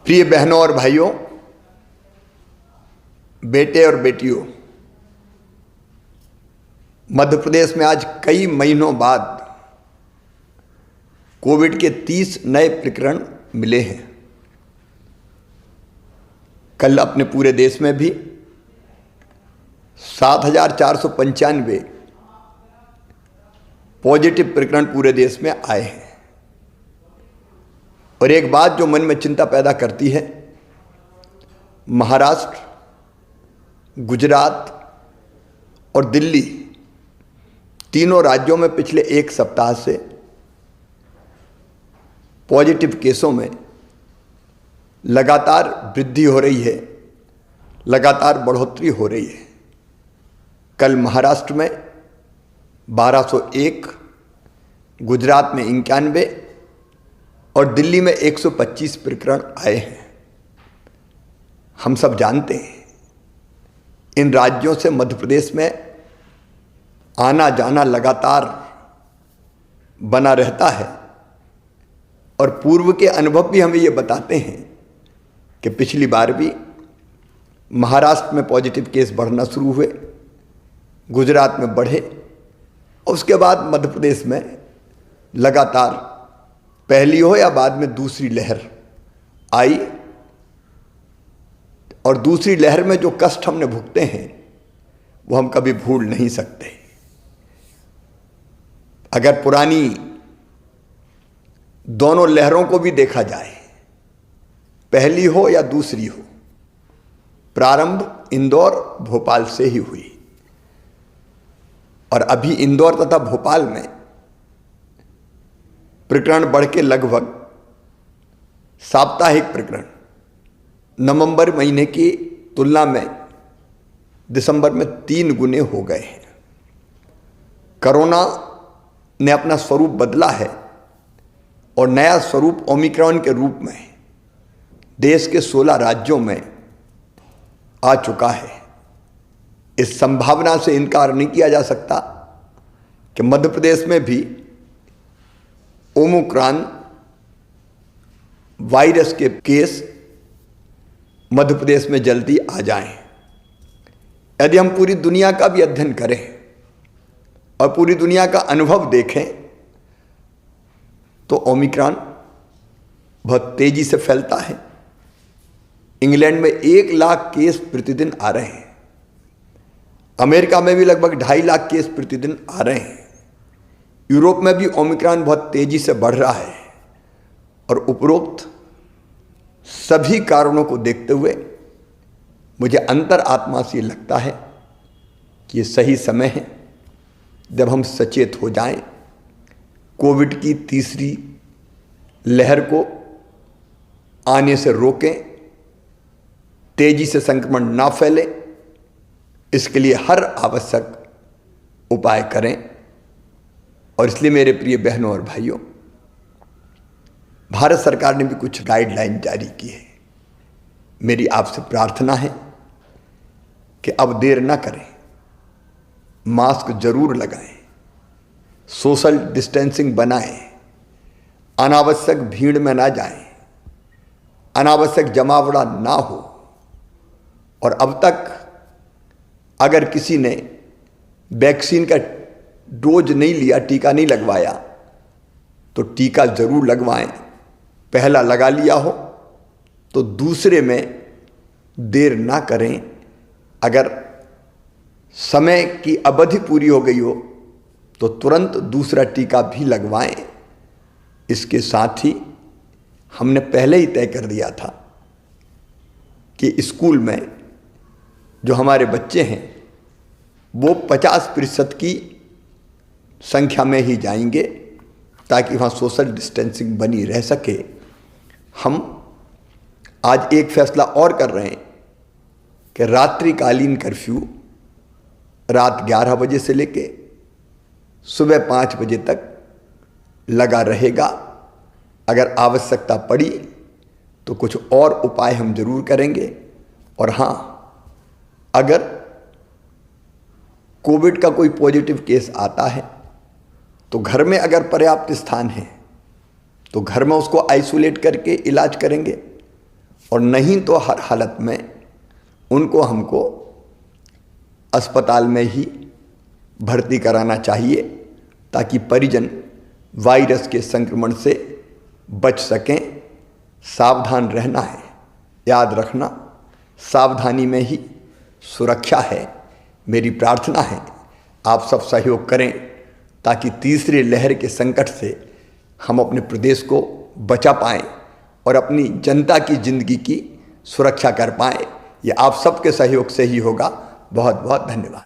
प्रिय बहनों और भाइयों, बेटे और बेटियों, मध्य प्रदेश में आज कई महीनों बाद कोविड के 30 नए प्रकरण मिले हैं। कल अपने पूरे देश में भी 7,495 पॉजिटिव प्रकरण पूरे देश में आए हैं। और एक बात जो मन में चिंता पैदा करती है, महाराष्ट्र, गुजरात और दिल्ली तीनों राज्यों में पिछले एक सप्ताह से पॉजिटिव केसों में लगातार वृद्धि हो रही है, लगातार बढ़ोतरी हो रही है। कल महाराष्ट्र में 1201, गुजरात में 91 और दिल्ली में 125 प्रकरण आए हैं। हम सब जानते हैं इन राज्यों से मध्य प्रदेश में आना जाना लगातार बना रहता है और पूर्व के अनुभव भी हमें ये बताते हैं कि पिछली बार भी महाराष्ट्र में पॉजिटिव केस बढ़ना शुरू हुए, गुजरात में बढ़े और उसके बाद मध्य प्रदेश में लगातार पहली हो या बाद में दूसरी लहर आई। और दूसरी लहर में जो कष्ट हमने भुगते हैं वो हम कभी भूल नहीं सकते। अगर पुरानी दोनों लहरों को भी देखा जाए, पहली हो या दूसरी हो, प्रारंभ इंदौर भोपाल से ही हुई। और अभी इंदौर तथा भोपाल में प्रकरण बढ़ के लगभग साप्ताहिक प्रकरण नवंबर महीने की तुलना में दिसंबर में 3 गुने हो गए हैं। कोरोना ने अपना स्वरूप बदला है और नया स्वरूप ओमिक्रॉन के रूप में देश के 16 राज्यों में आ चुका है। इस संभावना से इनकार नहीं किया जा सकता कि मध्य प्रदेश में भी ओमिक्रॉन वायरस के केस मध्य प्रदेश में जल्दी आ जाएं। यदि हम पूरी दुनिया का भी अध्ययन करें और पूरी दुनिया का अनुभव देखें तो ओमिक्रॉन बहुत तेजी से फैलता है। इंग्लैंड में 1 लाख केस प्रतिदिन आ रहे हैं। अमेरिका में भी लगभग 2.5 लाख केस प्रतिदिन आ रहे हैं। यूरोप में भी ओमिक्रॉन बहुत तेजी से बढ़ रहा है। और उपरोक्त सभी कारणों को देखते हुए मुझे अंतर आत्मा से लगता है कि ये सही समय है जब हम सचेत हो जाएं, कोविड की तीसरी लहर को आने से रोकें, तेजी से संक्रमण ना फैले, इसके लिए हर आवश्यक उपाय करें। और इसलिए मेरे प्रिय बहनों और भाइयों, भारत सरकार ने भी कुछ गाइडलाइन जारी की है। मेरी आपसे प्रार्थना है कि अब देर ना करें, मास्क जरूर लगाएं, सोशल डिस्टेंसिंग बनाएं, अनावश्यक भीड़ में ना जाएं, अनावश्यक जमावड़ा ना हो। और अब तक अगर किसी ने वैक्सीन का डोज नहीं लिया, टीका नहीं लगवाया, तो टीका जरूर लगवाएं। पहला लगा लिया हो तो दूसरे में देर ना करें। अगर समय की अवधि पूरी हो गई हो तो तुरंत दूसरा टीका भी लगवाएं। इसके साथ ही हमने पहले ही तय कर दिया था कि स्कूल में जो हमारे बच्चे हैं वो 50% की संख्या में ही जाएंगे ताकि वहाँ सोशल डिस्टेंसिंग बनी रह सके। हम आज एक फैसला और कर रहे हैं कि रात्रिकालीन कर्फ्यू रात 11 बजे से लेके सुबह 5 बजे तक लगा रहेगा। अगर आवश्यकता पड़ी तो कुछ और उपाय हम जरूर करेंगे। और हाँ, अगर कोविड का कोई पॉजिटिव केस आता है तो घर में अगर पर्याप्त स्थान है तो घर में उसको आइसोलेट करके इलाज करेंगे। और नहीं तो हर हालत में हमको अस्पताल में ही भर्ती कराना चाहिए, ताकि परिजन वायरस के संक्रमण से बच सकें। सावधान रहना है, याद रखना सावधानी में ही सुरक्षा है। मेरी प्रार्थना है आप सब सहयोग करें, ताकि तीसरी लहर के संकट से हम अपने प्रदेश को बचा पाएं और अपनी जनता की जिंदगी की सुरक्षा कर पाएं। ये आप सबके सहयोग से ही होगा। बहुत बहुत धन्यवाद।